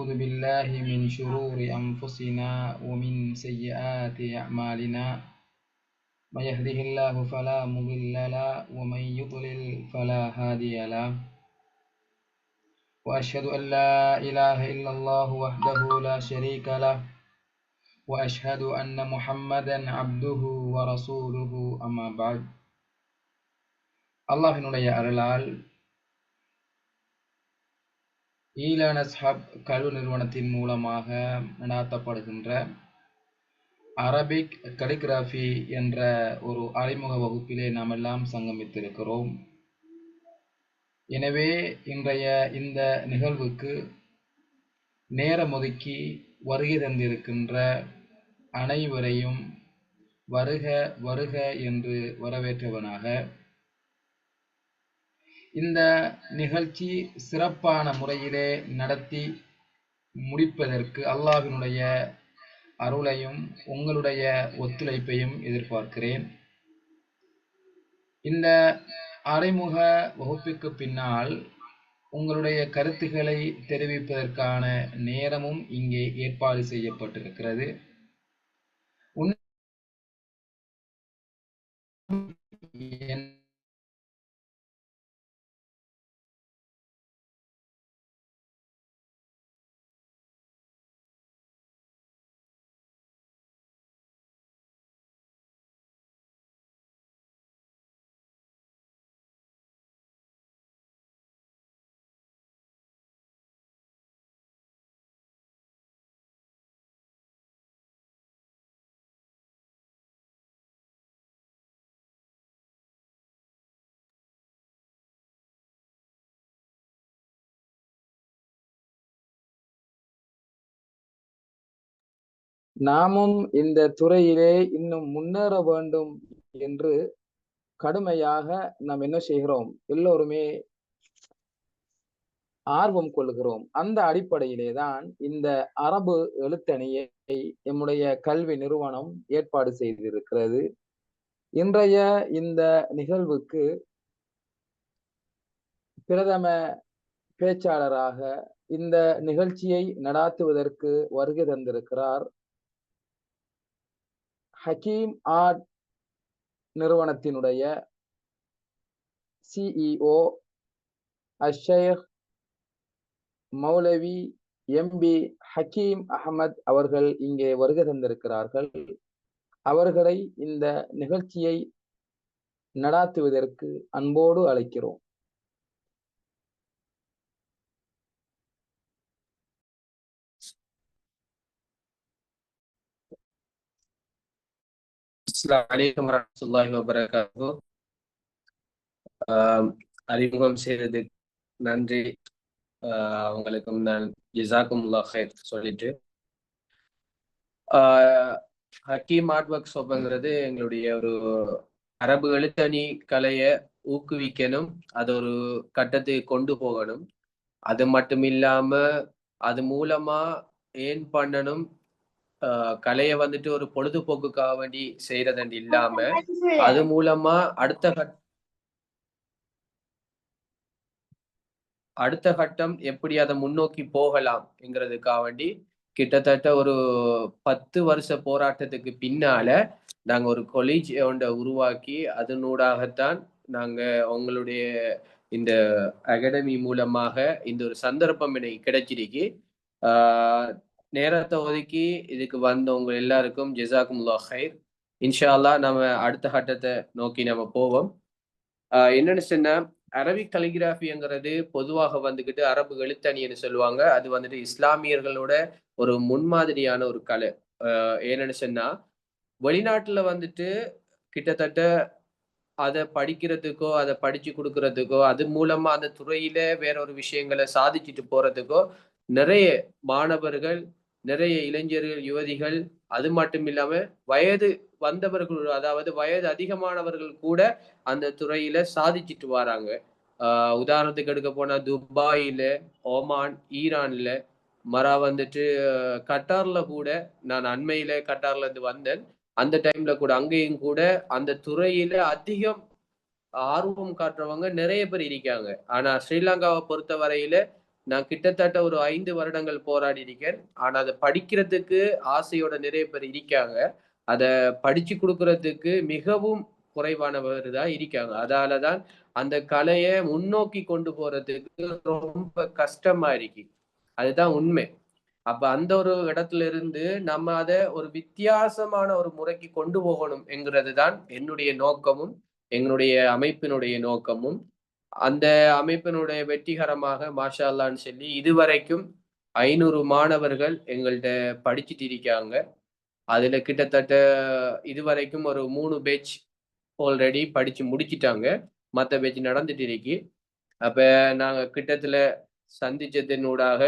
ونعوذ بالله من شرور أنفسنا ومن سيئات أعمالنا من يهده الله فلا مضل له ومن يضلل فلا هادي له وأشهد أن لا إله إلا الله وحده لا شريك له وأشهد أن محمدا عبده ورسوله أما بعد அல்லாஹ்வினுடைய அருளால் ஈலானஸ் ஹப் கல்வி நிறுவனத்தின் மூலமாக நடாத்தப்படுகின்ற அரபிக் கலிகிராஃபி என்ற ஒரு அறிமுக வகுப்பிலே நாம் எல்லாம் சங்கமித்திருக்கிறோம். எனவே இன்றைய இந்த நிகழ்வுக்கு நேரம் ஒதுக்கி வருகை தந்திருக்கின்ற அனைவரையும் வருக வருக என்று வரவேற்றவனாக, இந்த நிகழ்ச்சி சிறப்பான முறையிலே நடத்தி முடிப்பதற்கு அல்லாஹ்வினுடைய அருளையும் உங்களுடைய ஒத்துழைப்பையும் எதிர்பார்க்கிறேன். இந்த அறிமுக வகுப்புக்கு பின்னால் உங்களுடைய கருத்துக்களை தெரிவிப்பதற்கான நேரமும் இங்கே ஏற்பாடு செய்யப்பட்டிருக்கிறது. நாமும் இந்த துறையிலே இன்னும் முன்னேற வேண்டும் என்று கடுமையாக நாம் என்ன செய்கிறோம், எல்லோருமே ஆர்வம் கொள்கிறோம். அந்த அடிப்படையிலே தான் இந்த அரபு எழுத்தணியை நம்முடைய கல்வி நிறுவனம் ஏற்பாடு செய்திருக்கிறது. இன்றைய இந்த நிகழ்வுக்கு பிரதம பேச்சாளராக இந்த நிகழ்ச்சியை நடாத்துவதற்கு வருகை தந்திருக்கிறார் ஹக்கீம் ஆர்ட் நிறுவனத்தினுடைய சிஇஓ அஷேக் மௌலவி எம்பி ஹக்கீம் அஹமத் அவர்கள் இங்கே வருகை தந்திருக்கிறார்கள். அவர்களை இந்த நிகழ்ச்சியை நடாத்துவதற்கு அன்போடு அழைக்கிறோம். அஸ்ஸலாமு அலைக்கும் வரஹ்மத்துல்லாஹி வபரகாத்துஹு. அறிமுகம் செய்ததுக்கு நன்றி. அவங்களுக்கும் நான் ஜஸாக்குமுல்லாஹ் ஹைர் சொல்லிட்டு, ஹக்கீம் ஆர்ட் ஒர்க் ஷாப்ங்கிறது எங்களுடைய ஒரு அரபு எழுத்தணி கலையை ஊக்குவிக்கணும், அது ஒரு கட்டத்துக்கு கொண்டு போகணும். அது மட்டும் இல்லாம அது மூலமா ஏன் பண்ணணும், கலையை வந்துட்டு ஒரு பொழுதுபோக்குக்காக வேண்டி செய்யறதுன்னு இல்லாம அது மூலமா அடுத்த கட்டம் எப்படி அதை முன்னோக்கி போகலாம் என்கிறதுக்காக வேண்டி கிட்டத்தட்ட ஒரு 10 வருஷ போராட்டத்துக்கு பின்னால நாங்க ஒரு காலேஜ் ஒன்றை உருவாக்கி அதனூடாகத்தான் நாங்க உங்களுடைய இந்த அகாடமி மூலமாக இந்த ஒரு சந்தர்ப்பம் எனக்கு கிடைச்சிருக்கு. நேரத்தை ஒதுக்கி இதுக்கு வந்தவங்க எல்லாருக்கும் ஜஸாக்குமுல்லாஹ் ஹைர். இன்ஷா அல்லாஹ் நம்ம அடுத்த கட்டத்தை நோக்கி நம்ம போவோம். என்னன்னு சொன்னா, அரபிக் கலிகிராஃபிங்கிறது பொதுவாக வந்துக்கிட்டு அரபு எழுத்தணின்னு சொல்லுவாங்க. அது வந்துட்டு இஸ்லாமியர்களோட ஒரு முன்மாதிரியான ஒரு கலை. என்னன்னு சொன்னா, வெளிநாட்டுல வந்துட்டு கிட்டத்தட்ட அதை படிக்கிறதுக்கோ அதை படிச்சு கொடுக்கறதுக்கோ அது மூலமா அந்த துறையில வேற ஒரு விஷயங்களை சாதிச்சுட்டு போறதுக்கோ நிறைய மாணவர்கள், நிறைய இளைஞர்கள், யுவதிகள், அது மட்டும் இல்லாம வயது வந்தவர்கள், அதாவது வயது அதிகமானவர்கள் கூட அந்த துறையில சாதிச்சுட்டு வராங்க. உதாரணத்துக்கு எடுக்க போனா துபாயில, ஓமான், ஈரான்ல, வந்துட்டு கட்டார்ல கூட, நான் அண்மையில கட்டார்ல இருந்து வந்தேன். அந்த டைம்ல கூட அங்கேயும் கூட அந்த துறையில அதிகம் ஆர்வம் காட்டுறவங்க நிறைய பேர் இருக்காங்க. ஆனா ஸ்ரீலங்காவை பொறுத்த வரையில நான் கிட்டத்தட்ட ஒரு 5 வருடங்கள் போராடி இருக்கேன். ஆனா அதை படிக்கிறதுக்கு ஆசையோட நிறைய பேர் இருக்காங்க. அத படிச்சு குடுக்குறதுக்கு மிகவும் குறைவானவர் தான் இருக்காங்க. அதாலதான் அந்த கலைய முன்னோக்கி கொண்டு போறதுக்கு ரொம்ப கஷ்டமா இருக்கு. அதுதான் உண்மை. அப்ப அந்த ஒரு இடத்துல இருந்து நம்ம அத ஒரு வித்தியாசமான ஒரு முறைக்கு கொண்டு போகணும் என்கிறது தான் என்னுடைய நோக்கமும், எங்களுடைய அமைப்பினுடைய நோக்கமும். அந்த அமைப்பினுடைய வெற்றிகரமாக மாஷா அல்லான்னு சொல்லி இதுவரைக்கும் 500 மாணவர்கள் எங்கள்ட்ட படிச்சுட்டு இருக்காங்க. அதுல கிட்டத்தட்ட இதுவரைக்கும் ஒரு 3 பேட்ச் ஆல்ரெடி படிச்சு முடிச்சிட்டாங்க. மத்த பேட்ச் நடந்துட்டு இருக்கு. அப்ப நாங்க கிட்டத்துல சந்திச்சதனூடாக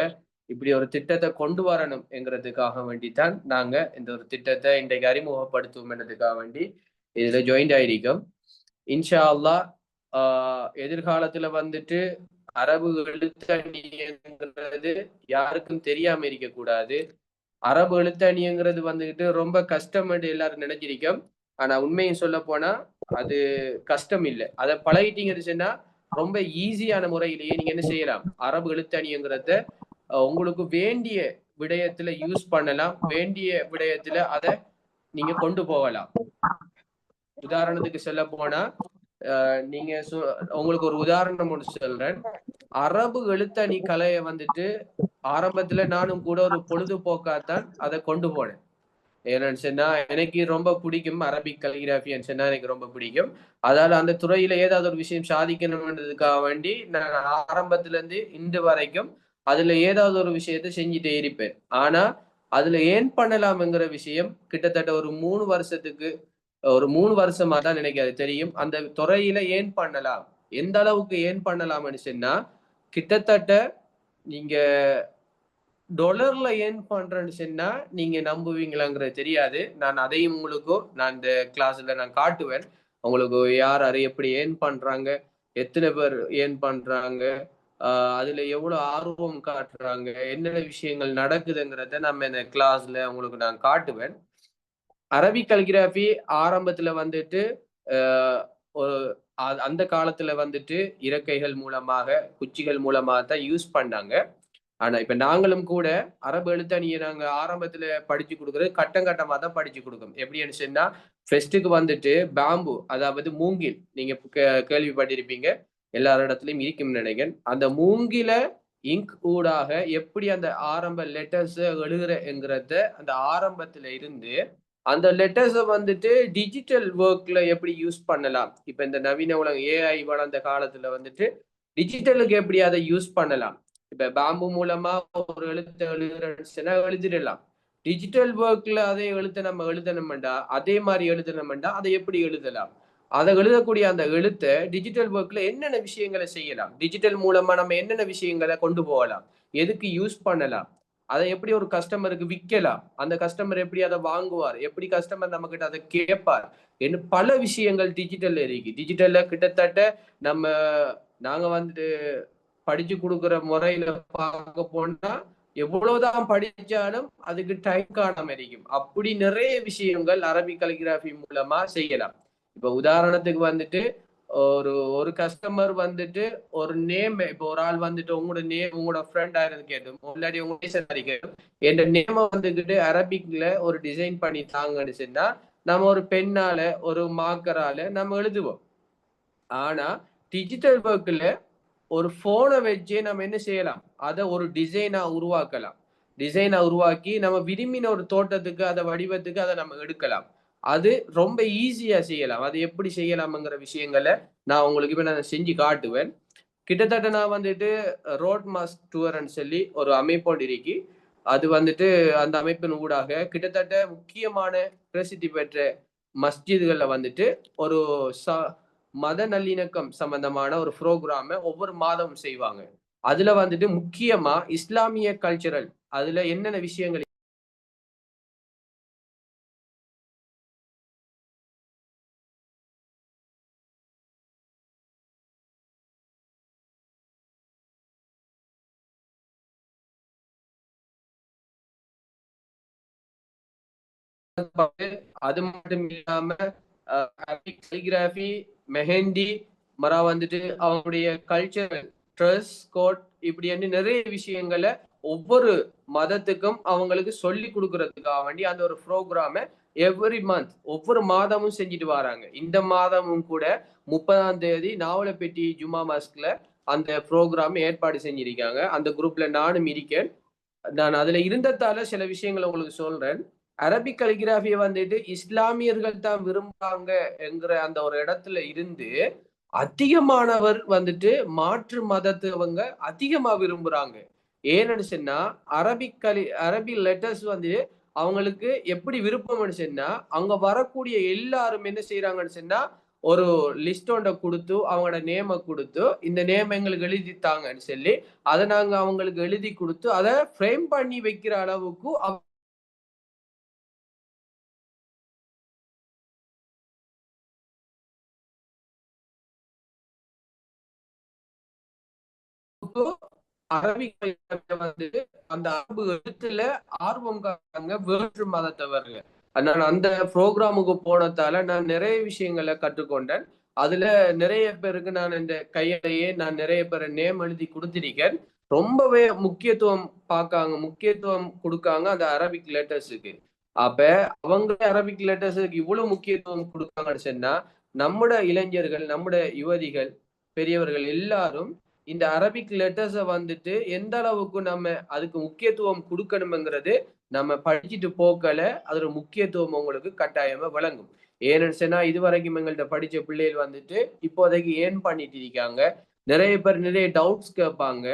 இப்படி ஒரு திட்டத்தை கொண்டு வரணும் என்கிறதுக்காக வேண்டித்தான் நாங்க இந்த ஒரு திட்டத்தை இன்றைக்கு அறிமுகப்படுத்துவோம் என்றதுக்காக வேண்டி இதுல ஜாயின்ட் ஆயிருக்கோம். இன்ஷா அல்லாஹ் எதிர்காலத்துல வந்துட்டு அரபு எழுத்தணிங்கிறது யாருக்கும் தெரியாம இருக்க கூடாது. அரபு எழுத்தணிங்கிறது வந்துகிட்டு ரொம்ப கஷ்டம் என்று எல்லாரும் நினைச்சிருக்கோம். ஆனா உண்மையும் சொல்ல போனா அது கஷ்டம் இல்லை. அதை பழகிட்டீங்கன்னு சொன்னா ரொம்ப ஈஸியான முறையிலேயே நீங்க என்ன செய்யலாம், அரபு எழுத்தணிங்கிறத உங்களுக்கு வேண்டிய விடயத்துல யூஸ் பண்ணலாம், வேண்டிய விடயத்துல அதை நீங்க கொண்டு போகலாம். உதாரணத்துக்கு சொல்ல போனா நீங்க உங்களுக்கு ஒரு உதாரணம் ஒன்று சொல்றேன். அரபு எழுத்தணி கலையை வந்துட்டு ஆரம்பத்துல நானும் கூட ஒரு பொழுதுபோக்காத்தான் அதை கொண்டு போனேன். ஏன்னு சொன்னா எனக்கு ரொம்ப பிடிக்கும் அரபிக் கலிகிராஃபின்னு சொன்னா எனக்கு ரொம்ப பிடிக்கும். அதால அந்த துறையில ஏதாவது ஒரு விஷயம் சாதிக்கணும்ன்றதுக்காக வேண்டி நான் ஆரம்பத்துல இருந்து இன்று வரைக்கும் அதுல ஏதாவது ஒரு விஷயத்த செஞ்சுட்டே இருப்பேன். ஆனா அதுல ஏன் பண்ணலாம்ங்கிற விஷயம் கிட்டத்தட்ட ஒரு 3 வருஷமா தான் எனக்கு அது தெரியும். அந்த துறையில ஏன் பண்ணலாம், எந்த அளவுக்கு ஏன் பண்ணலாம்னு சொன்னா கிட்டத்தட்ட நீங்க டாலர்ல ஏன் பண்றேன்னு சொன்னா நீங்க நம்புவீங்களாங்கிறது தெரியாது. நான் அதையும் நான் இந்த கிளாஸ்ல நான் காட்டுவேன். உங்களுக்கு யார் யாரு எப்படி ஏன் பண்றாங்க, எத்தனை பேர் ஏன் பண்றாங்க, அதுல எவ்வளவு ஆர்வம் காட்டுறாங்க, என்னென்ன விஷயங்கள் நடக்குதுங்கிறத நம்ம இந்த கிளாஸ்ல உங்களுக்கு நான் காட்டுவேன். அரபிக் கலிகிராஃபி ஆரம்பத்துல வந்துட்டு ஒரு அந்த காலத்துல வந்துட்டு இறக்கைகள் மூலமாக, குச்சிகள் மூலமாக தான் யூஸ் பண்ணாங்க. ஆனா இப்ப நாங்களும் கூட அரபு எழுத்தணியை நாங்க ஆரம்பத்துல படிச்சு கொடுக்குறது கட்டம் கட்டமா தான் படிச்சு கொடுக்கோம். எப்படின்னு சொன்னா ஃபெஸ்ட்டுக்கு வந்துட்டு பேம்பு, அதாவது மூங்கில், நீங்க கேள்விப்பட்டிருப்பீங்க, எல்லார் இடத்துலயும் இருக்கும் நினைக்கிறேன். அந்த மூங்கில இங்க் ஊடாக எப்படி அந்த ஆரம்ப லெட்டர்ஸ் எழுதுறங்கிறத அந்த ஆரம்பத்துல இருந்து அந்த லெட்டர்ஸை வந்துட்டு டிஜிட்டல் ஒர்க்ல எப்படி யூஸ் பண்ணலாம். இப்ப இந்த நவீன உலகம் ஏஐ வளர்ந்த காலத்துல வந்துட்டு டிஜிட்டலுக்கு எப்படி அதை யூஸ் பண்ணலாம். இப்ப பேம்பு மூலமா ஒரு எழுத்து எழுதுறேன்னா எழுதிடலாம். டிஜிட்டல் ஒர்க்ல அதே எழுத்தை நம்ம எழுதணும்டா, அதே மாதிரி எழுதணும்டா அதை எப்படி எழுதலாம், அதை எழுதக்கூடிய அந்த எழுத்தை டிஜிட்டல் ஒர்க்ல என்னென்ன விஷயங்களை செய்யலாம், டிஜிட்டல் மூலமா நம்ம என்னென்ன விஷயங்களை கொண்டு போகலாம், எதுக்கு யூஸ் பண்ணலாம், அதை எப்படி ஒரு கஸ்டமருக்கு விற்கலாம், அந்த கஸ்டமர் எப்படி அதை வாங்குவார், எப்படி கஸ்டமர் நம்ம கிட்ட அதை கேட்பார், என்ன பல விஷயங்கள் டிஜிட்டல்ல இருக்கு. டிஜிட்டல்ல கிட்டத்தட்ட நம்ம நாங்க வந்துட்டு படிச்சு கொடுக்குற முறையில பார்க்க போனா எவ்வளவுதான் படிச்சாலும் அதுக்கு டைம் காணாம இருக்கும். அப்படி நிறைய விஷயங்கள் அரபிக் கலிகிராஃபி மூலமா செய்யலாம். இப்ப உதாரணத்துக்கு வந்துட்டு ஒரு ஒரு கஸ்டமர் வந்துட்டு ஒரு நேம், இப்போ ஒரு ஆள் வந்துட்டு உங்களோட நேம் உங்களோட ஃப்ரெண்ட் ஆயிருந்து கேட்டும், இல்லாட்டி உங்க கேட்டும் என் நேம வந்துகிட்டு அரபிக்ல ஒரு டிசைன் பண்ணி தாங்கன்னு சொன்னா நம்ம ஒரு பெண்ணால ஒரு மார்க்கரால நம்ம எழுதுவோம். ஆனா டிஜிட்டல் ஒர்க்ல ஒரு போனை வச்சே நம்ம என்ன செய்யலாம், அதை ஒரு டிசைனா உருவாக்கலாம். டிசைனா உருவாக்கி நம்ம விரும்பின ஒரு தோட்டத்துக்கு அதை வடிவத்துக்கு அதை நம்ம எடுக்கலாம். அது ரொம்ப ஈஸியா செய்யலாம். அது எப்படி செய்யலாம்ங்கிற விஷயங்களை நான் உங்களுக்கு இப்ப நான் செஞ்சு காட்டுவேன். கிட்டத்தட்ட நான் வந்துட்டு ரோட் மாஸ் டூர்ன்னு சொல்லி ஒரு அமைப்போடு இருக்கு. அது வந்துட்டு அந்த அமைப்பின் ஊடாக கிட்டத்தட்ட முக்கியமான பிரசித்தி பெற்ற மஸ்ஜிதுகள்ல வந்துட்டு ஒரு மத நல்லிணக்கம் சம்பந்தமான ஒரு ப்ரோக்ராம ஒவ்வொரு மாதமும் செய்வாங்க. அதுல வந்துட்டு முக்கியமா இஸ்லாமிய கல்ச்சரல் அதுல என்னென்ன விஷயங்கள் அது மட்டும் இல்லாம கலிகிராஃபி, மெஹந்தி, மரா வந்துட்டு அவங்களுடைய கல்ச்சரல் ட்ரெஸ் கோட் இப்படி நிறைய விஷயங்களை ஒவ்வொரு மதத்துக்கும் அவங்களுக்கு சொல்லி கொடுக்கறதுக்காக வேண்டி அந்த ஒரு ப்ரோக்ராம எவ்ரி மந்த் ஒவ்வொரு மாதமும் செஞ்சுட்டு வராங்க. இந்த மாதமும் கூட 30ஆம் தேதி நாவலப்பட்டி ஜும்மா மாஸ்க்ல அந்த ப்ரோக்ராம் ஏற்பாடு செஞ்சிருக்காங்க. அந்த குரூப்ல நானும் இருக்கேன். நான் அதுல இருந்ததால சில விஷயங்களை உங்களுக்கு சொல்றேன். அரபிக் கலிகிராஃபியை வந்துட்டு இஸ்லாமியர்கள் தான் விரும்புறாங்க என்கிற அந்த ஒரு இடத்துல இருந்து அதிகமானவர் வந்துட்டு மாற்று மதத்தவங்க அதிகமா விரும்புறாங்க. ஏன்னு சொன்னா அரபி லெட்டர்ஸ் வந்து அவங்களுக்கு எப்படி விருப்பம்னு சொன்னா அங்க வரக்கூடிய எல்லாரும் என்ன செய்யறாங்கன்னு சொன்னா ஒரு லிஸ்ட் ஒன்றை கொடுத்து அவங்களோட நேம கொடுத்து இந்த நேம் எங்களுக்கு எழுதித்தாங்கன்னு சொல்லி அதை நாங்க அவங்களுக்கு எழுதி கொடுத்து அதை ஃப்ரேம் பண்ணி வைக்கிற அளவுக்கு அரபிக் வந்து அந்த அரபு எழுத்துல ஆர்வம் காட்டாங்க வேற்று மதத்தவர்கள். நான் அந்த ப்ரோக்ராமுக்கு போனதால நான் நிறைய விஷயங்களை கற்றுக்கொண்டேன். அதுல நிறைய பேருக்கு நான் இந்த கையிலேயே நான் நிறைய பேரை நேம் எழுதி கொடுத்திருக்கேன். ரொம்பவே முக்கியத்துவம் கொடுக்காங்க அந்த அரபிக் லெட்டர்ஸுக்கு. அப்ப அவங்க அரபிக் லெட்டர்ஸுக்கு இவ்வளவு முக்கியத்துவம் கொடுக்காங்கன்னு சொன்னா நம்முட இளைஞர்கள், நம்முட யுவதிகள், பெரியவர்கள் எல்லாரும் இந்த அரபிக் லெட்டர்ஸை வந்துட்டு எந்த அளவுக்கு நம்ம அதுக்கு முக்கியத்துவம் கொடுக்கணுங்கிறது நம்ம படிச்சுட்டு போக்கல அதோட முக்கியத்துவம் உங்களுக்கு கட்டாயமா வழங்கும். ஏன்னு சொன்னா இதுவரைக்கும் எங்கள்கிட்ட படிச்ச பிள்ளைகள் வந்துட்டு இப்போதைக்கு ஏன் பண்ணிட்டு இருக்காங்க. நிறைய பேர் நிறைய டவுட்ஸ் கேட்பாங்க.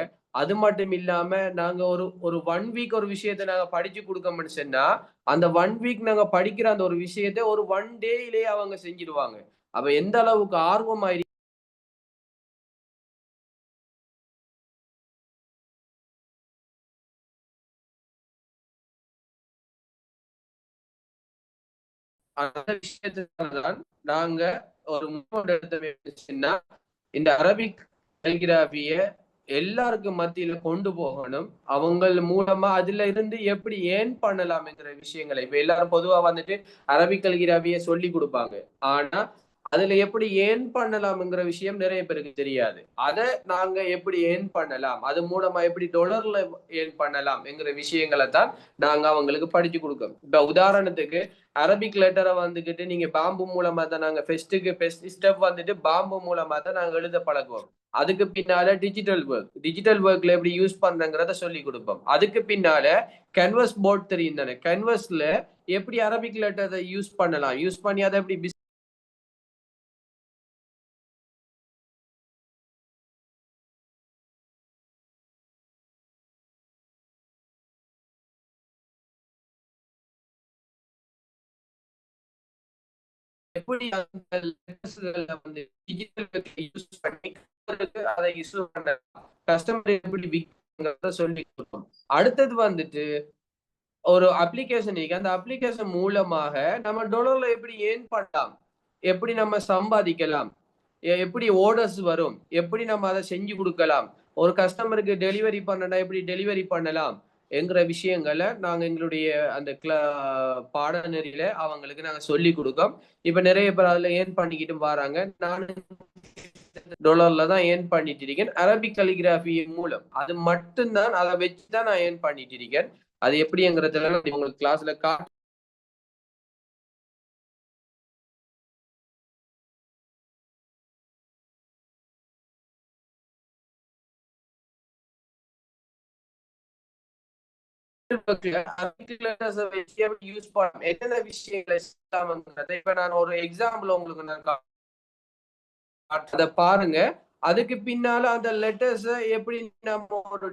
அது மட்டும் இல்லாம நாங்க ஒரு ஒரு 1 வீக் ஒரு விஷயத்த நாங்க படிச்சு கொடுக்கணும்னு சொன்னா அந்த 1 வீக் நாங்க படிக்கிற அந்த ஒரு விஷயத்த ஒரு 1 டேயிலேயே அவங்க செஞ்சிடுவாங்க. அப்ப எந்த அளவுக்கு ஆர்வமா அந்த விஷயத்தான் நாங்க ஒரு முன்னோட்ட எடுத்துன்னா இந்த அரபிக் கலிகிராபிய எல்லாருக்கும் மத்தியில கொண்டு போகணும். அவங்க மூலமா அதுல இருந்து எப்படி ஏன் பண்ணலாம்ங்கிற விஷயங்களை இப்ப எல்லாரும் பொதுவா வந்துட்டு அரபிக் கலிகிராபிய சொல்லி கொடுப்பாங்க. ஆனா அதுல எப்படி ஏன் பண்ணலாம்ங்கிற விஷயம் நிறைய பேருக்கு தெரியாது. அதை நாங்க எப்படி ஏன் பண்ணலாம், அது மூலமா எப்படி டாலர்ல ஏன் பண்ணலாம் என்கிற விஷயங்களை தான் நாங்க அவங்களுக்கு படிச்சு கொடுக்கோம். இப்ப உதாரணத்துக்கு அரபிக் லெட்டரை வந்துகிட்டு நீங்க பாம்பு மூலமா தான் நாங்க ஃபெஸ்ட் ஸ்டெப் வந்துட்டு பாம்பு மூலமா தான் நாங்க எழுத பழகுவோம். அதுக்கு பின்னால டிஜிட்டல் ஒர்க்ல எப்படி யூஸ் பண்றங்கிறத சொல்லி கொடுப்போம். அதுக்கு பின்னால கேன்வஸ் போர்ட் தெரியும் தானே, கேன்வஸ்ல எப்படி அரபிக் லெட்டரை யூஸ் பண்ணலாம், யூஸ் பண்ணி அதை எப்படி எப்படி அந்த லெட்டர்ஸ்களை வந்து டிஜிட்டல் யூஸ் பண்ணி அதை யூஸ் பண்ணலாம், கஸ்டமர் எப்படி விற்கிறத சொல்லி கொடுப்போம். அடுத்தது வந்துட்டு ஒரு அப்ளிகேஷன் இருக்கு. அந்த அப்ளிகேஷன் மூலமாக நம்ம டாலர்ல எப்படி ஏர்ன் பண்ணலாம், எப்படி நம்ம சம்பாதிக்கலாம், எப்படி ஆர்டர்ஸ் வரும், எப்படி நம்ம அதை செஞ்சு கொடுக்கலாம், ஒரு கஸ்டமருக்கு டெலிவரி பண்ணனா எப்படி டெலிவரி பண்ணலாம் என்கிற விஷயங்களை நாங்க எங்களுடைய அந்த பாடநெறியில அவங்களுக்கு நாங்க சொல்லி கொடுக்கோம். இப்ப நிறைய பேர் அதுல ஏர்ன் பண்ணிக்கிட்டு வராங்க. நான் டாலர்ல தான் ஏர்ன் பண்ணிட்டு இருக்கேன் அரபிக் கலிகிராஃபி மூலம். அது மட்டும்தான், அதை வச்சுதான் நான் ஏர்ன் பண்ணிட்டு இருக்கேன். அது எப்படிங்கிறதுல உங்களுக்கு கிளாஸ்ல யூஸ் பண்ணலாம், என்னென்ன விஷயங்களை இப்ப நான் ஒரு எக்ஸாம்பிள் உங்களுக்கு நான் அதை பாருங்க. அதுக்கு பின்னால அந்த லெட்டர்ஸ் எப்படி நம்ம ஒரு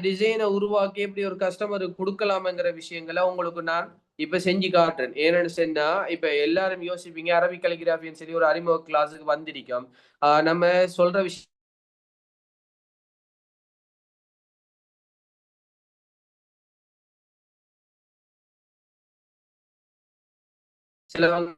டிசைனை உருவாக்கி எப்படி ஒரு கஸ்டமருக்கு கொடுக்கலாம்ங்கிற விஷயங்களை உங்களுக்கு நான் இப்ப செஞ்சு காட்டுறேன். ஏன்னு சொன்னா இப்ப எல்லாரும் யோசிப்பீங்க அரபிக் கலிகிராஃபின்னு சொல்லி ஒரு அறிமுக கிளாஸுக்கு வந்திருக்கோம். நம்ம சொல்ற விஷயம் சிலவங்க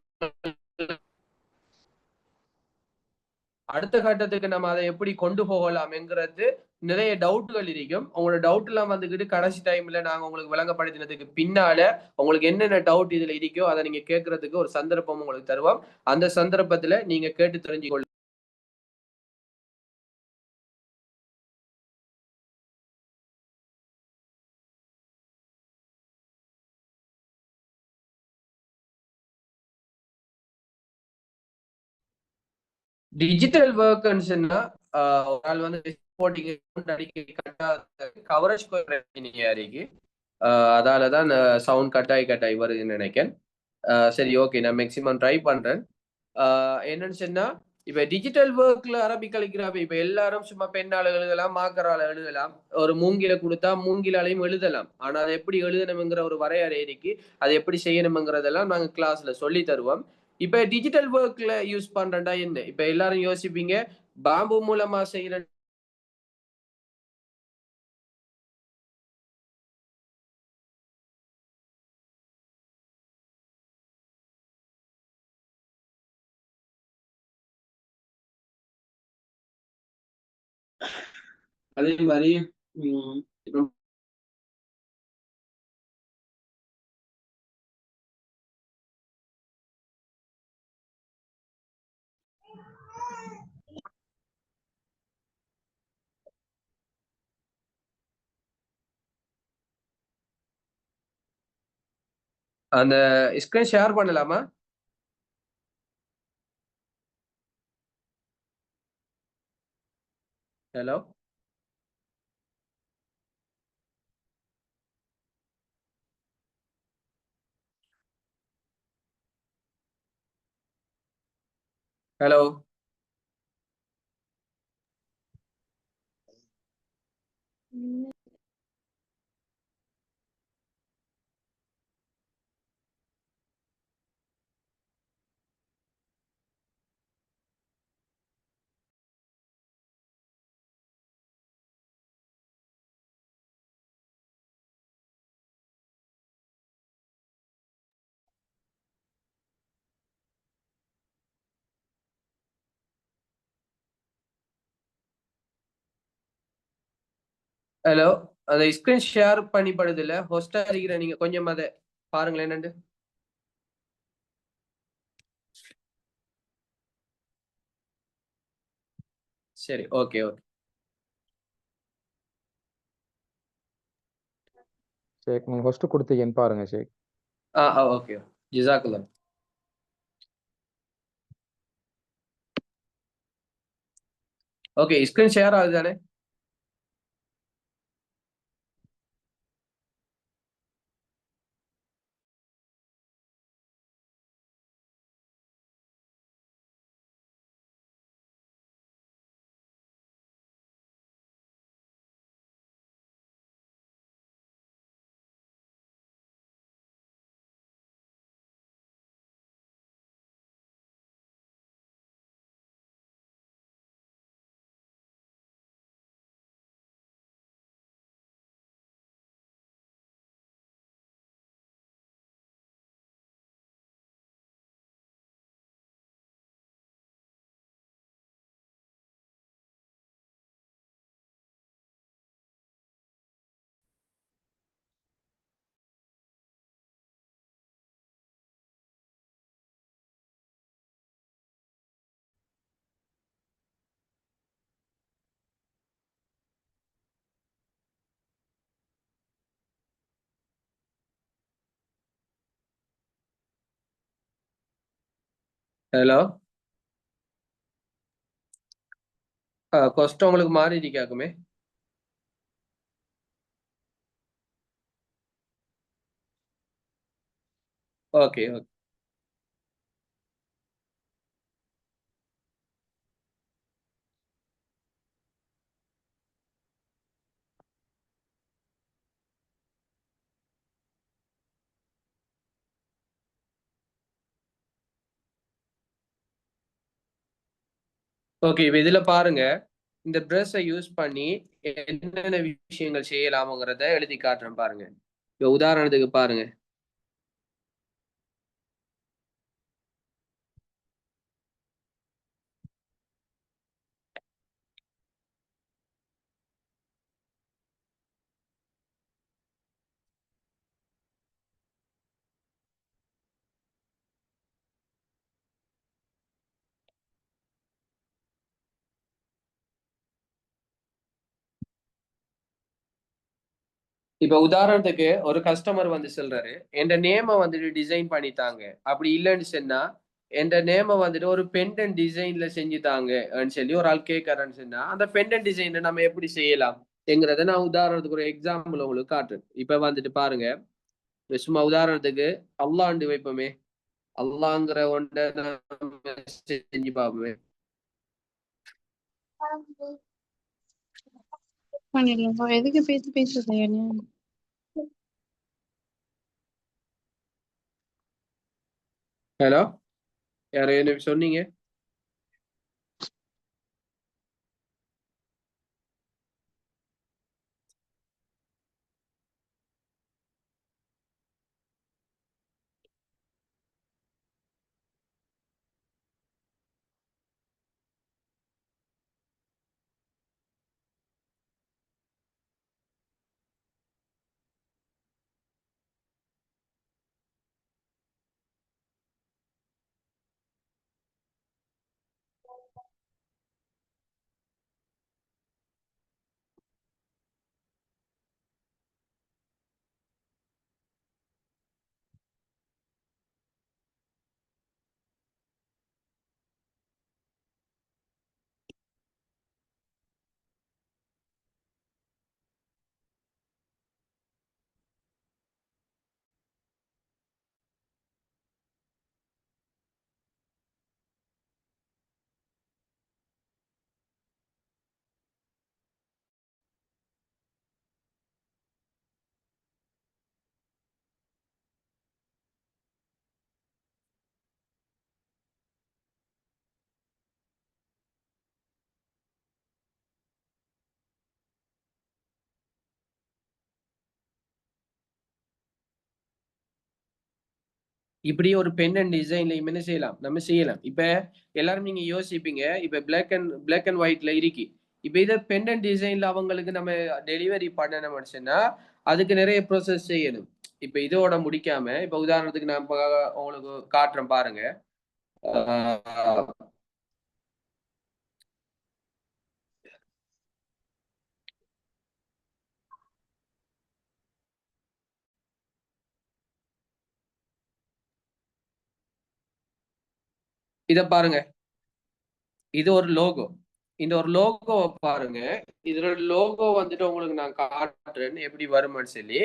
அடுத்த கட்டத்துக்கு நம்ம அதை எப்படி கொண்டு போகலாம் என்கிறது நிறைய டவுட்டுகள் இருக்கும். உங்களோட டவுட் எல்லாம் வந்துகிட்டு கடைசி டைம்ல நாங்க உங்களுக்கு விளங்கப்படுத்தினதுக்கு பின்னால உங்களுக்கு என்னென்ன டவுட் இதுல இருக்கோ அதை நீங்க கேட்கறதுக்கு ஒரு சந்தர்ப்பம் உங்களுக்கு தருவோம். அந்த சந்தர்ப்பத்துல நீங்க கேட்டு தெரிஞ்சுக்கொள்ள டிஜிட்டல் ஒர்க்னா ஒரு ஆள் வந்து கவரேஜ் இருக்கு. அதாலதான் சவுண்ட் கட்டாய் வருதுன்னு நினைக்கிறேன். சரி, ஓகே, நான் மேக்சிமம் ட்ரை பண்றேன். என்னன்னு சொன்னா, இப்ப டிஜிட்டல் ஒர்க்ல அரபிக் கலிகிராஃபி இப்ப எல்லாரும் சும்மா பெண்ணால எழுதலாம், மாக்கரால எழுதலாம். ஒரு மூங்கில கொடுத்தா மூங்கிலாலையும் எழுதலாம். ஆனா அதை எப்படி எழுதணுங்கிற ஒரு வரையறை இருக்கு. அதை எப்படி செய்யணுங்கிறதெல்லாம் நாங்க கிளாஸ்ல சொல்லி தருவோம். இப்ப டிஜிட்டல் ஒர்க்ல யூஸ் பண்றேன்டா என்ன? இப்ப எல்லாரும் யோசிப்பீங்க, பாம்பு மூலமா செய்யற அதே மாதிரி இப்ப அந்த ஸ்கிரீன் ஷேர் பண்ணலாமா? Hello, hello. ஹலோ, அந்த ஸ்கிரீன் ஷேர் பண்ணிப்படுது இல்ல, ஹோஸ்டா இருக்கிற நீங்க கொஞ்சம் அதை பாருங்களேன் என்னண்டு. சரி, ஓகே ஓகே. ஷேக் நீங்க ஃபர்ஸ்ட் கொடுத்தீங்கன்னு பாருங்க ஷேக். ஓகே. ஜிசாக்குல்லா. ஓகே, ஸ்கிரீன் ஷேர் ஆகுது தானே? ஹலோ, கொஸ்ட் உங்களுக்கு மாறி இருக்காக்குமே. Okay okay. ஓகே, இப்ப இதுல பாருங்க, இந்த பிரஷை யூஸ் பண்ணி என்னென்ன விஷயங்கள் செய்யலாம்ங்கிறத எழுதி காட்டுறேன் பாருங்க. இப்ப உதாரணத்துக்கு பாருங்க. இப்ப உதாரணத்துக்கு ஒரு கஸ்டமர் வந்து சொல்றாரு, என் நேம வந்துட்டு டிசைன் பண்ணித்தாங்க, அப்படி இல்லைன்னு சொன்னா என்ற நேம வந்துட்டு ஒரு பெண்டன் டிசைன்ல செஞ்சு தாங்கன்னு சொல்லி ஒரு ஆள் கேட்கறேன்னு சொன்னா அந்த பெண்டன் டிசைனை நம்ம எப்படி செய்யலாம் என்கிறத நான் உதாரணத்துக்கு ஒரு எக்ஸாம்பிள் உங்களுக்கு காட்டுறேன். இப்ப வந்துட்டு பாருங்க, சும்மா உதாரணத்துக்கு அல்லாண்டு வைப்போமே, அல்லாங்கிற ஒன்றை நம்ம செஞ்சு பார்ப்போமே. எதுக்கு பேசி பேசுறீங்க? ஹலோ, யார என்ன சொன்னீங்க? இப்படி ஒரு பென் அண்ட் டிசைன்லயும் என்ன செய்யலாம், நம்ம செய்யலாம். இப்ப எல்லாரும் நீங்க யோசிப்பீங்க, இப்ப பிளாக் அண்ட் ஒயிட்ல இருக்கு. இப்ப இதை பென் அண்ட் டிசைன்ல அவங்களுக்கு நம்ம டெலிவரி பண்ணணும்னு சொன்னா அதுக்கு நிறைய ப்ரோசஸ் செய்யணும். இப்ப இதோட முடிக்காம, இப்ப உதாரணத்துக்கு நான் உங்களுக்கு காட்டுறேன் பாருங்க. இத பாருங்க, இது ஒரு லோகோ. இந்த ஒரு லோகோவை பாருங்க. இதுல லோகோ வந்துட்டு உங்களுக்கு நான் காட்டுறேன்னு எப்படி வருமானு சொல்லி.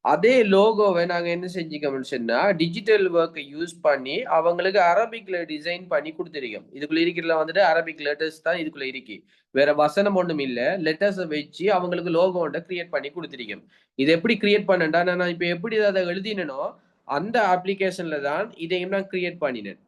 அதே லோகோவை நாங்க என்ன செஞ்சுக்கோம்னு சொன்னா டிஜிட்டல் ஒர்க்கை யூஸ் பண்ணி அவங்களுக்கு அரபிக்ல டிசைன் பண்ணி கொடுத்துருக்கோம். இதுக்குள்ள இருக்கிறதுல வந்துட்டு அரபிக் லெட்டர்ஸ் தான் இதுக்குள்ள இருக்கு. வேற வசனம் ஒன்றும் இல்ல. லெட்டர்ஸை வச்சு அவங்களுக்கு லோகோ ஒன்றை கிரியேட் பண்ணி கொடுத்துருக்கோம். இது எப்படி கிரியேட் பண்ணேன்டா, நான் இப்ப எப்படி அதை எழுதினோ அந்த அப்ளிகேஷன்ல தான் இதையும் நான் கிரியேட் பண்ணினேன்.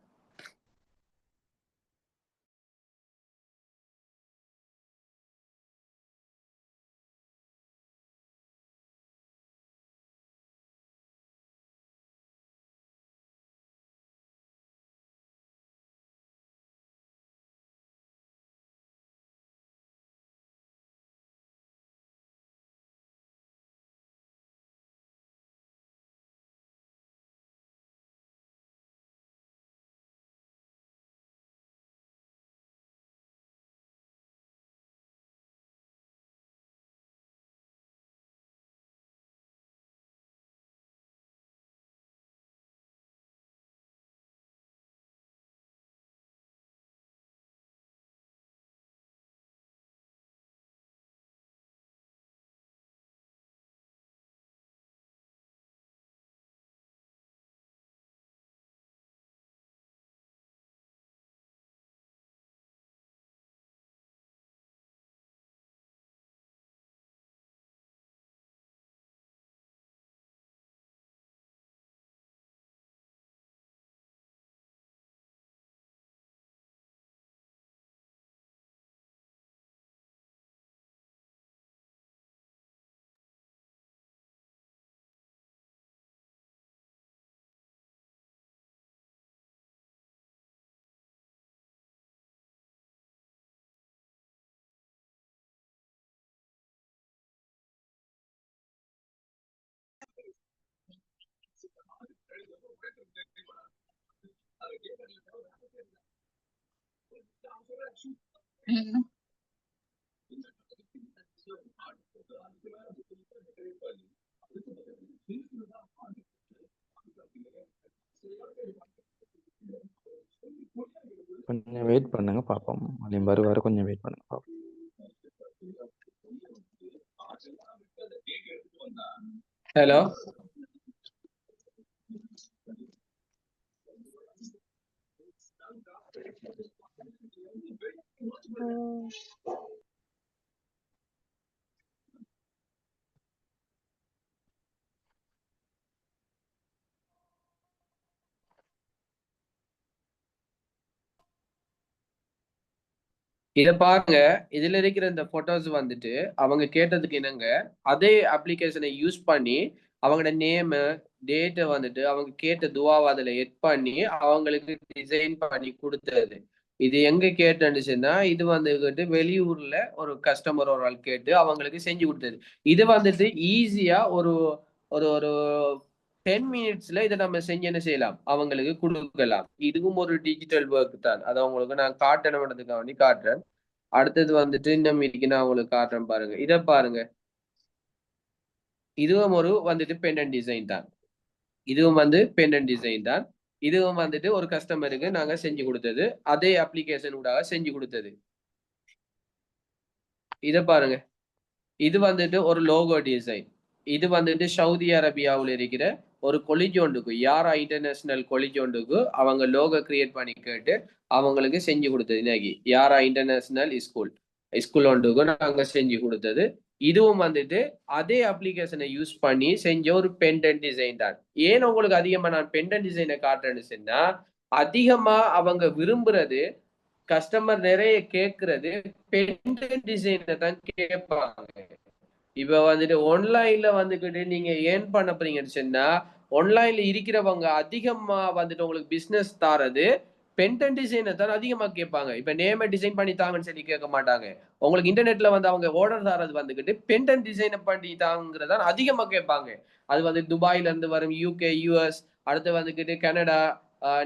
கொஞ்சம் வெயிட் பண்ணுங்க பார்ப்போம். அலிம் வருவாரு, கொஞ்சம் வெயிட் பண்ணுங்க பார்ப்போம். ஹலோ, இத பாருங்க. இதுல இருக்கிற இந்த போட்டோஸ் வந்துட்டு அவங்க கேட்டதுக்கு என்னங்க, அதே அப்ளிகேஷனை யூஸ் பண்ணி அவங்களோட நேம், டேட்டை வந்துட்டு அவங்க கேட்ட துவாவை அதுல எட் பண்ணி அவங்களுக்கு டிசைன் பண்ணி கொடுத்தது. இது எங்க கேட்டுச்சுன்னா, இது வந்துட்டு வெளியூர்ல ஒரு கஸ்டமர் ஒரு ஆள் கேட்டு அவங்களுக்கு செஞ்சு கொடுத்தது. இது வந்துட்டு ஈஸியா ஒரு ஒரு ஒரு 10 மினிட்ஸ்ல இதை நம்ம செஞ்சு என்ன செய்யலாம், அவங்களுக்கு கொடுக்கலாம். இதுவும் ஒரு டிஜிட்டல் ஒர்க் தான். அதை உங்களுக்கு நான் காட்டணுன்றதுக்காக வேண்டி காட்டுறேன். அடுத்தது வந்துட்டு இன்னும் இருக்கு, நான் உங்களுக்கு காட்டுறேன் பாருங்க. இதை பாருங்க. இதுவும் ஒரு வந்துட்டு பெண்டன்ட் டிசைன் தான். இதுவும் வந்து பெண்டன்ட் டிசைன் தான். இதுவும் வந்துட்டு ஒரு கஸ்டமருக்கு நாங்க செஞ்சு கொடுத்தது, அதே அப்ளிகேஷன் ஊடாக செஞ்சு கொடுத்தது. இதை பாருங்க. இது வந்துட்டு ஒரு லோகோ டிசைன். இது வந்துட்டு சவுதி அரேபியாவில் இருக்கிற ஒரு கொலிஜோண்டுக்கு, யாரா இன்டர்நேஷனல் கொலிஜோண்டுக்கு அவங்க லோகோ கிரியேட் பண்ணி கேட்டு அவங்களுக்கு செஞ்சு கொடுத்தது. இன்னைக்கு யாரா இன்டர்நேஷனல் ஸ்கூல் ஒன்றுக்கு நாங்க செஞ்சு கொடுத்தது. இதுவும் வந்துட்டு அதே அப்ளிகேஷனை யூஸ் பண்ணி செஞ்ச ஒரு பெண்டன்ட் டிசைன் தான். ஏன் உங்களுக்கு அதிகமா நான் பெண்டன்ட் டிசைனை காட்டுறேன்னு சொன்னா, அதிகமா அவங்க விரும்புறது, கஸ்டமர் நிறைய கேட்கறது பெண்டன்ட் டிசைனை தான் கேட்பாங்க. இப்ப வந்துட்டு ஆன்லைன்ல வந்துகிட்டு நீங்க ஏர்ன் பண்ண போறீங்கன்னு சொன்னா, ஆன்லைன்ல இருக்கிறவங்க அதிகமா வந்துட்டு உங்களுக்கு பிசினஸ் தாரது பெண்டன்ட் டிசைனை தான் அதிகமா கேட்பாங்க. இப்ப நேம டிசைன் பண்ணி தாங்கன்னு சொல்லி கேட்க மாட்டாங்க. உங்களுக்கு இன்டர்நெட்ல வந்து அவங்க ஆர்டர் தாரது வந்துகிட்டு பெண்டன்ட் டிசைனை பண்ணி தாங்கிறத அதிகமா கேட்பாங்க. அது வந்து துபாயில இருந்து வரும், யூகே, யூஎஸ், அடுத்து வந்துகிட்டு கனடா,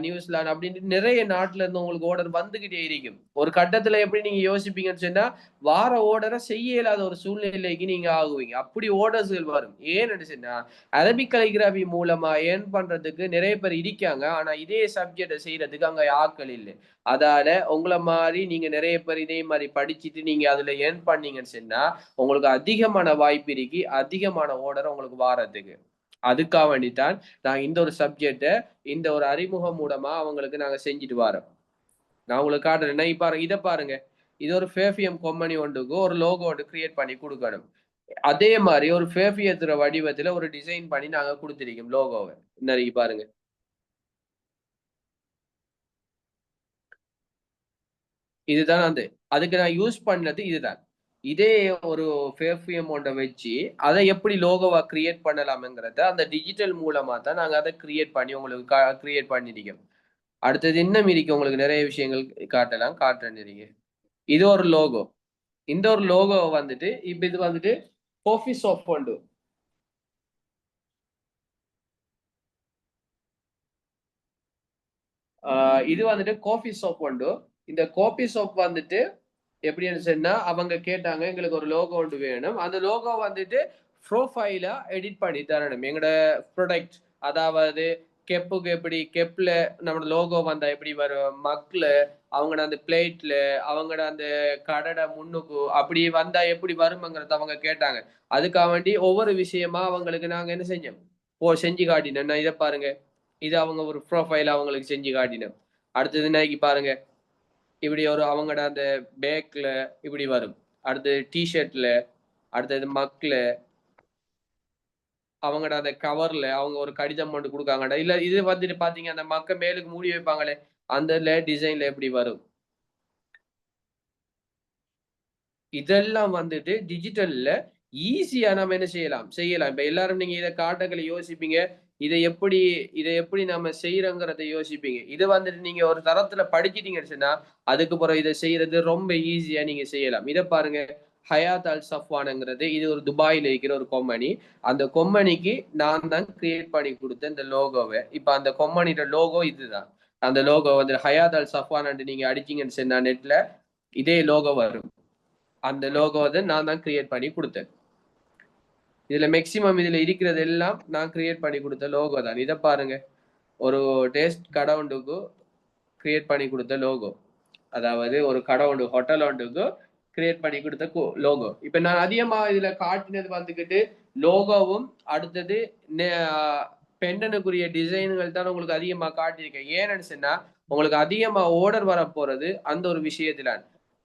நியூசிலாந்து அப்படின்னு நிறைய நாட்டுல இருந்து உங்களுக்கு ஆர்டர் வந்துகிட்டே இருக்கும். ஒரு கட்டத்துல எப்படி நீங்க யோசிப்பீங்கன்னு சொன்னா, வார ஆர்டரை செய்ய இயலாத ஒரு சூழ்நிலைக்கு நீங்க ஆகுவீங்க. அப்படி ஆர்டர்ஸ்கள் வரும். ஏன்னு சொன்னா, அரபிக் கலிகிராபி மூலமா ஏர்ன் பண்றதுக்கு நிறைய பேர் இருக்காங்க. ஆனா இதே சப்ஜெக்டை செய்யறதுக்கு அங்க ஆட்கள் இல்லை. அதால உங்களை மாதிரி நீங்க நிறைய பேர் இதே மாதிரி படிச்சுட்டு நீங்க அதுல ஏர்ன் பண்ணீங்கன்னு சொன்னா, உங்களுக்கு அதிகமான வாய்ப்பு இருக்கு, அதிகமான ஆர்டர் உங்களுக்கு வாரத்துக்கு. அதுக்காக வேண்டித்தான் நான் இந்த ஒரு சப்ஜெக்டை இந்த ஒரு அறிமுகம் மூலமா அவங்களுக்கு நாங்க செஞ்சுட்டு வரோம். நான் உங்களுக்கு காட்டுறேன். இப்ப இதை பாருங்க. இது ஒரு ஃபேஃபியம் கம்பெனி ஒன்றுக்கு ஒரு லோகோ ஒன்று கிரியேட் பண்ணி கொடுக்கணும். அதே மாதிரி ஒரு ஃபேஃபியத்துற வடிவத்துல ஒரு டிசைன் பண்ணி நாங்க கொடுத்துருக்கோம் லோகோவை. இன்னைக்கு பாருங்க. இதுதான் அதுக்கு நான் யூஸ் பண்ணது இதுதான். இதே ஒரு ஃபேஃபியம் ஒன்றை வச்சு அதை எப்படி லோகோவா கிரியேட் பண்ணலாம்ங்கிறத அந்த டிஜிட்டல் மூலமா தான் நாங்க அதை கிரியேட் பண்ணி உங்களுக்கு கிரியேட் பண்ணிருக்கோம். அடுத்தது இன்னும் இருக்கு, உங்களுக்கு நிறைய விஷயங்கள் காட்டுறேன் நீங்க. இது ஒரு லோகோ. இந்த ஒரு லோகோ வந்துட்டு இப்ப இது வந்துட்டு காஃபி ஷாப் உண்டு. இது வந்துட்டு காஃபி ஷாப் உண்டு. இந்த காஃபி ஷாப் வந்துட்டு எப்படின்னு சொன்னா, அவங்க கேட்டாங்க எங்களுக்கு ஒரு லோகோ ஒன்று வேணும். அந்த லோகோ வந்துட்டு ப்ரோஃபைலா எடிட் பண்ணி தரணும். எங்களோட ப்ரொடக்ட், அதாவது கெப்புக்கு எப்படி கெப்ல நம்ம லோகோ வந்தா எப்படி வரும், மக்ல அவங்களோட அந்த பிளேட்ல அவங்களோட அந்த கடடை முன்னுக்கு அப்படி வந்தா எப்படி வரும்ங்கிறத அவங்க கேட்டாங்க. அதுக்காக வேண்டி ஒவ்வொரு விஷயமா அவங்களுக்கு நாங்க என்ன செஞ்சோம், செஞ்சு காட்டினோம். நான் இதை பாருங்க. இது அவங்க ஒரு ப்ரோஃபைல் அவங்களுக்கு செஞ்சு காட்டினோம். அடுத்தது இன்னைக்கு பாருங்க. இப்படி ஒரு அவங்களோட அந்த பேக்ல இப்படி வரும். அடுத்து டிஷர்ட்ல, அடுத்தது மக்ல, அவங்களோட அந்த கவர்ல அவங்க ஒரு கடிதம் மட்டும் கொடுக்காங்கடா. இல்ல இது வந்துட்டு பாத்தீங்க, அந்த மக்க மேலுக்கு மூடி வைப்பாங்களே, அந்த டிசைன்ல எப்படி வரும். இதெல்லாம் வந்துட்டு டிஜிட்டல்ல ஈஸியா நம்ம என்ன செய்யலாம். இப்ப எல்லாரும் நீங்க இதை காட்டங்களை யோசிப்பீங்க, இதை எப்படி நம்ம செய்யறோங்கிறத யோசிப்பீங்க. இதை வந்துட்டு நீங்க ஒரு தரத்துல படிச்சிட்டீங்கன்னு சொன்னா, அதுக்கு பிறகு இதை செய்யறது ரொம்ப ஈஸியா நீங்க செய்யலாம். இதை பாருங்க. ஹயாத் அல் சஃப்வானுங்கிறது இது ஒரு துபாயில இருக்கிற ஒரு கம்பெனி. அந்த கம்பெனிக்கு நான் தான் கிரியேட் பண்ணி கொடுத்தேன் இந்த லோகோவை. இப்ப அந்த கம்பெனியோட லோகோ இதுதான். அந்த லோகோ வந்து ஹயாத் அல் சஃப்வான் நீங்க அடிச்சீங்கன்னு சொன்னா நெட்ல இதே லோகோ வரும். அந்த லோகோ வந்து நான் தான் கிரியேட் பண்ணி கொடுத்தேன். இதுல மேக்சிமம் இதுல இருக்கிறது எல்லாம் நான் கிரியேட் பண்ணி கொடுத்த லோகோ தான். இதை பாருங்க. ஒரு டேஸ்ட் கடை ஒன்றுக்கு கிரியேட் பண்ணி கொடுத்த லோகோ. அதாவது ஒரு கடை ஒன்று ஹோட்டல் ஒன்றுக்கு கிரியேட் பண்ணி கொடுத்த லோகோ. இப்ப நான் அதிகமா இதுல காட்டினது வந்துக்கிட்டு லோகோவும் அடுத்தது பெண்டனுக்குரிய டிசைன்கள் தான் உங்களுக்கு அதிகமா காட்டியிருக்கேன். ஏன்னு சொன்னா உங்களுக்கு அதிகமா ஆர்டர் வர போறது அந்த ஒரு விஷயத்துல.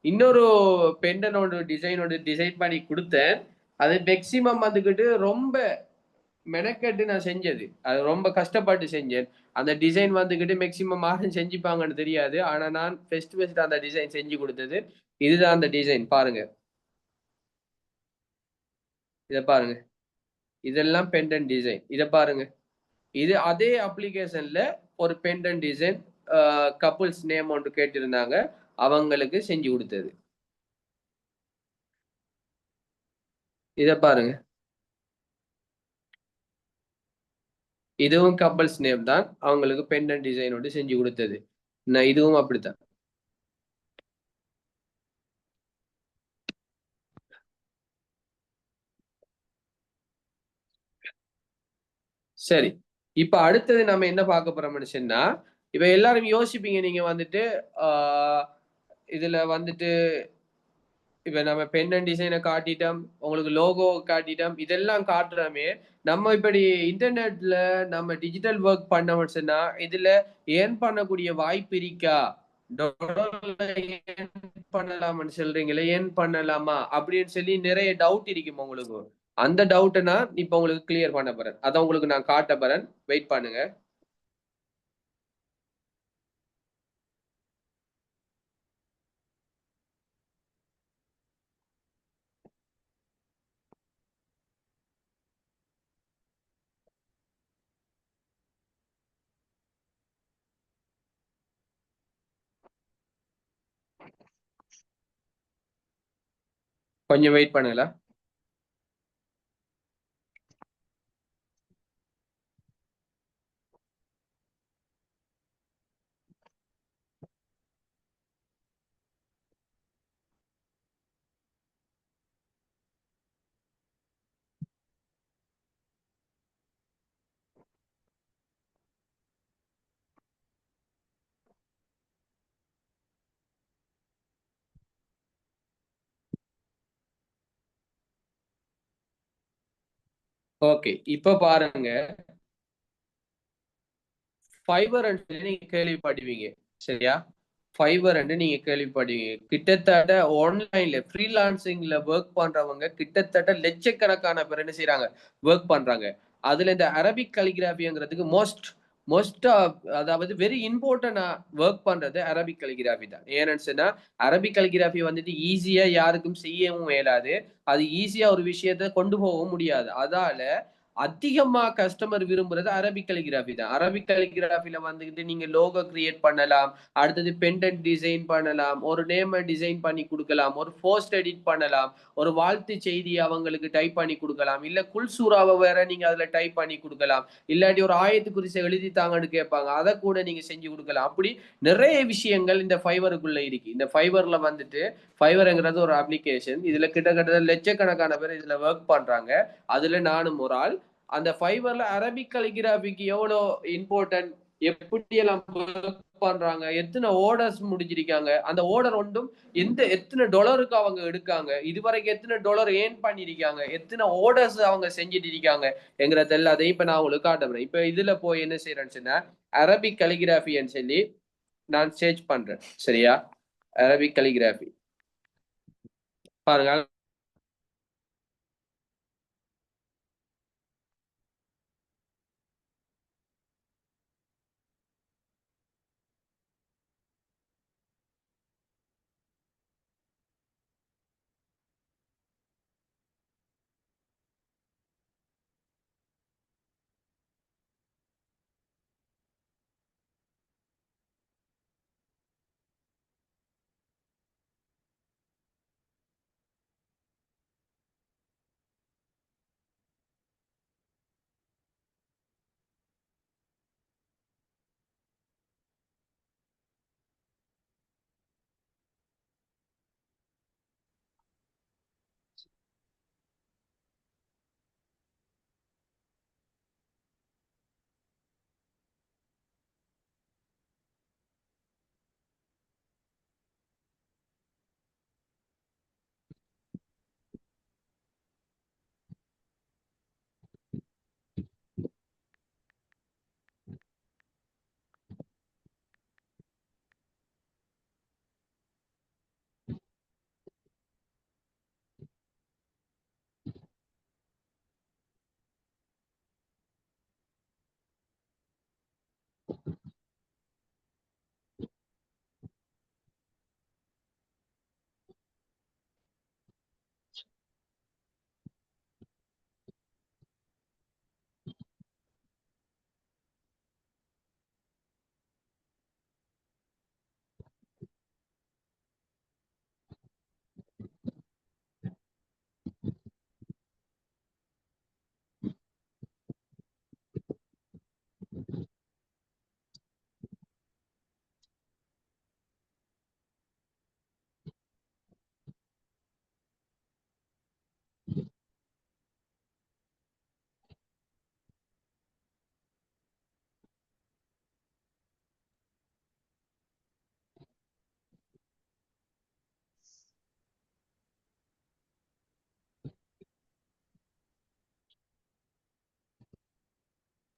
இன்னொரு பெண்டனோட டிசைன் பண்ணி கொடுத்தேன். அது மேக்சிமம் வந்துக்கிட்டு ரொம்ப மெனக்கெட்டு நான் செஞ்சது. அது ரொம்ப கஷ்டப்பட்டு செஞ்சேன். அந்த டிசைன் வந்துக்கிட்டு மேக்சிமம் யாரும் செஞ்சுப்பாங்கன்னு தெரியாது. ஆனா நான் ஃபர்ஸ்ட் அந்த டிசைன் செஞ்சு கொடுத்தது. இதுதான் அந்த டிசைன் பாருங்க. இத பாருங்க. இதெல்லாம் பெண்டன் டிசைன். இத பாருங்க. இது அதே அப்ளிகேஷன்ல ஒரு பெண்டன் டிசைன் கப்புள்ஸ் நேம் ஒன்று கேட்டிருந்தாங்க. அவங்களுக்கு செஞ்சு கொடுத்தது. இத பாருங்க. இதுவும் கப்பல்ஸ் நேம் தான். அவங்களுக்கு பெண்டன் டிசைன் ஒன்று செஞ்சு கொடுத்தது. நான் இதுவும் அப்படித்தான். சரி. இப்ப அடுத்தது நம்ம என்ன பார்க்க போறோம்னு சொன்னா, இப்ப எல்லாரும் யோசிப்பீங்க நீங்க வந்துட்டு இதுல வந்துட்டு இப்ப நம்ம பெண்டன் டிசைனை காட்டிட்டோம், உங்களுக்கு லோகோ காட்டிட்டோம், இதெல்லாம் காட்டுறோமே நம்ம இப்படி இன்டர்நெட்ல நம்ம டிஜிட்டல் ஒர்க் பண்ணோம்னு சொன்னா இதுல ஏர்ன் பண்ணக்கூடிய வாய்ப்பு இருக்கா? ஏர்ன் பண்ணலாம்னு சொல்றீங்களே, ஏர்ன் பண்ணலாமா அப்படின்னு சொல்லி நிறைய டவுட் இருக்கும் உங்களுக்கு. அந்த டவுட்டை நான் இப்ப உங்களுக்கு கிளியர் பண்ண போறேன். அதை உங்களுக்கு நான் காட்ட போறேன். வெயிட் பண்ணுங்க. கொஞ்சம் வெயிட் பண்ணுங்களா. ஓகே, இப்ப பாருங்க. ஃபைபர் நீங்க கேள்விப்படுவீங்க, சரியா? ஃபைபர் நீங்க கேள்விப்படுவீங்க. கிட்டத்தட்ட ஆன்லைன்ல ஃப்ரீலான்சிங்ல ஒர்க் பண்றவங்க கிட்டத்தட்ட லட்சக்கணக்கான பேர் என்ன செய்யறாங்க, ஒர்க் பண்றாங்க. அதுல இந்த அரபிக் கலிகிராஃபிங்கிறதுக்கு மோஸ்ட் அதாவது வெரி இம்பார்ட்டன்டா ஒர்க் பண்றது அரபிக் கலிகிராஃபி தான். ஏன்னு சொன்னா அரபிக் கலிகிராஃபி வந்துட்டு ஈஸியா யாருக்கும் செய்யவும் இயலாது. அது ஈஸியா ஒரு விஷயத்த கொண்டு போகவும் முடியாது. அதால அதிகமா கஸ்டமர் விரும்புறது அரபிக் கலிகிராஃபி தான். அரபிக் கலிகிராஃபில வந்துகிட்டு நீங்க லோகோ கிரியேட் பண்ணலாம், அடுத்தது பெண்டன்ட் டிசைன் பண்ணலாம், ஒரு நேம டிசைன் பண்ணி கொடுக்கலாம், ஒரு போஸ்ட் எடிட் பண்ணலாம், ஒரு வாழ்த்து செய்தி அவங்களுக்கு டைப் பண்ணி கொடுக்கலாம், இல்ல குல்சூராவை வேற நீங்க அதுல டைப் பண்ணி கொடுக்கலாம், இல்லாட்டி ஒரு ஆயத்து குறிச்ச எழுதி தாங்கன்னு கேட்பாங்க, அதை கூட நீங்க செஞ்சு கொடுக்கலாம். அப்படி நிறைய விஷயங்கள் இந்த ஃபைவருக்குள்ள இருக்கு. இந்த ஃபைவர்ல வந்துட்டு ஃபைவர்ங்கிறது ஒரு அப்ளிகேஷன். இதுல கிட்டத்தட்ட லட்சக்கணக்கான பேர் இதுல ஒர்க் பண்றாங்க. அதுல நானும் ஒரு ஆள். அந்த ஃபைவர்ல அரபிக் கலிகிராபிக்கு எவ்வளோ இம்பார்ட்டன்ட், எப்படி எல்லாம் பண்றாங்க, எத்தனை ஆர்டர்ஸ் முடிஞ்சிருக்காங்க, அந்த ஆர்டர் ஒன்றும் எத்தனை டாலருக்கு அவங்க எடுக்காங்க, இதுவரைக்கும் எத்தனை டாலர் ஏர்ன் பண்ணிருக்காங்க, எத்தனை ஆர்டர்ஸ் அவங்க செஞ்சுட்டு இருக்காங்க என்கிறது எல்லாத்தையும் இப்ப நான் உங்களுக்கு காட்டுறேன். இப்ப இதுல போய் என்ன செய்யறேன்னு சொன்னா அரபிக் கலிகிராஃபின்னு சொல்லி நான் சர்ச் பண்றேன், சரியா? அரபிக் கலிகிராஃபி பாருங்க.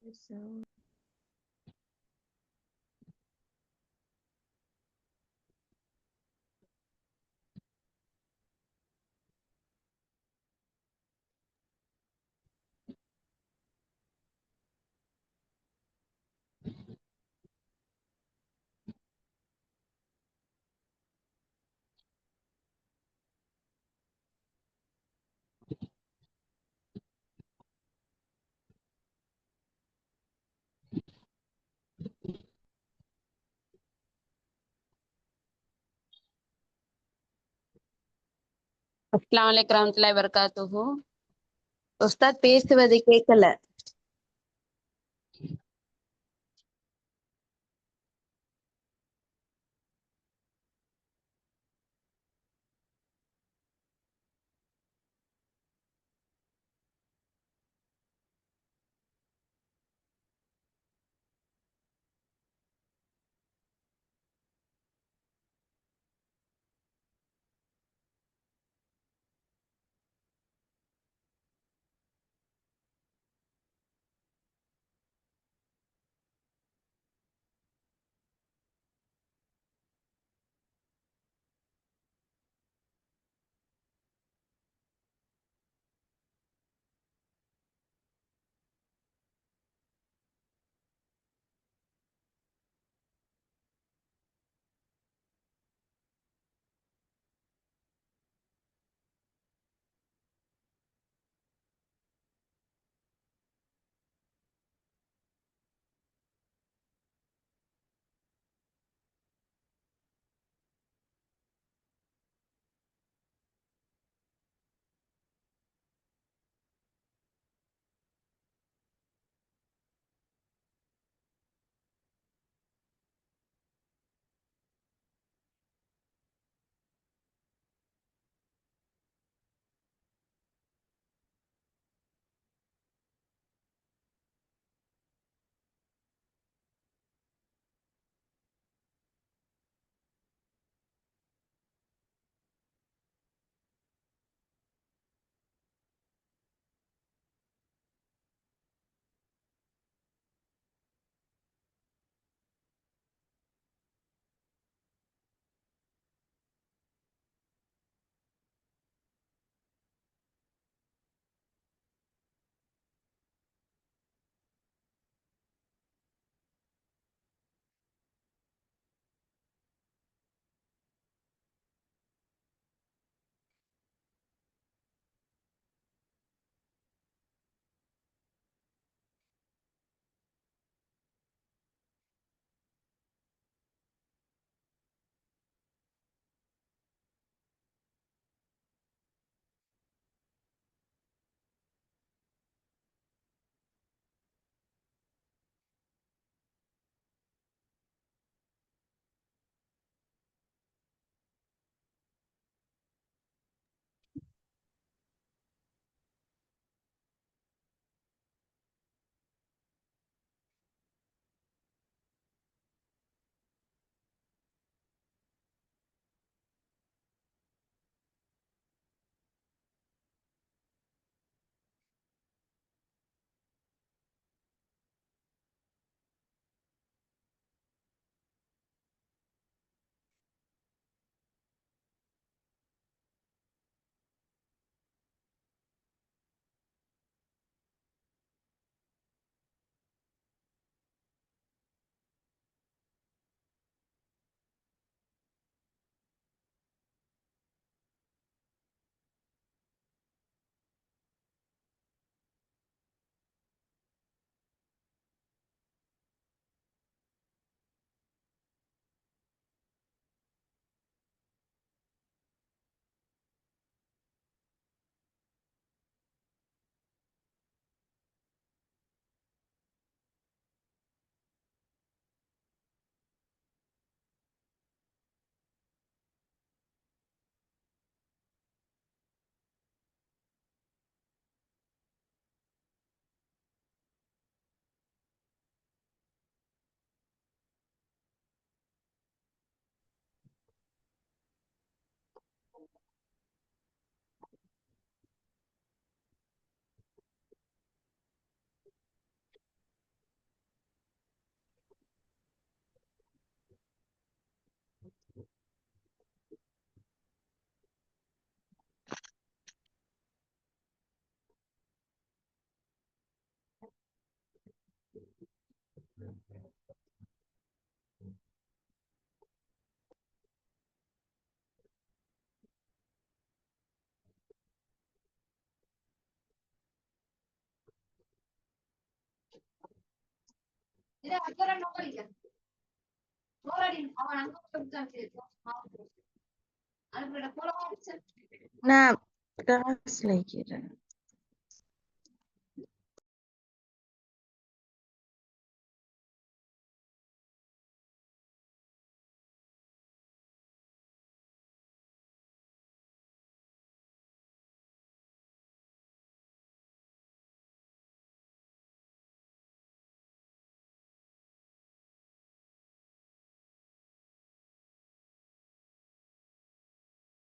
அஸ்ஸலாமு அலைக்கும் வரஹ்மத்துல்லாஹி வபரகாத்துஹு. உஸ்தாத் பேசுவது கேட்கல. நான் translate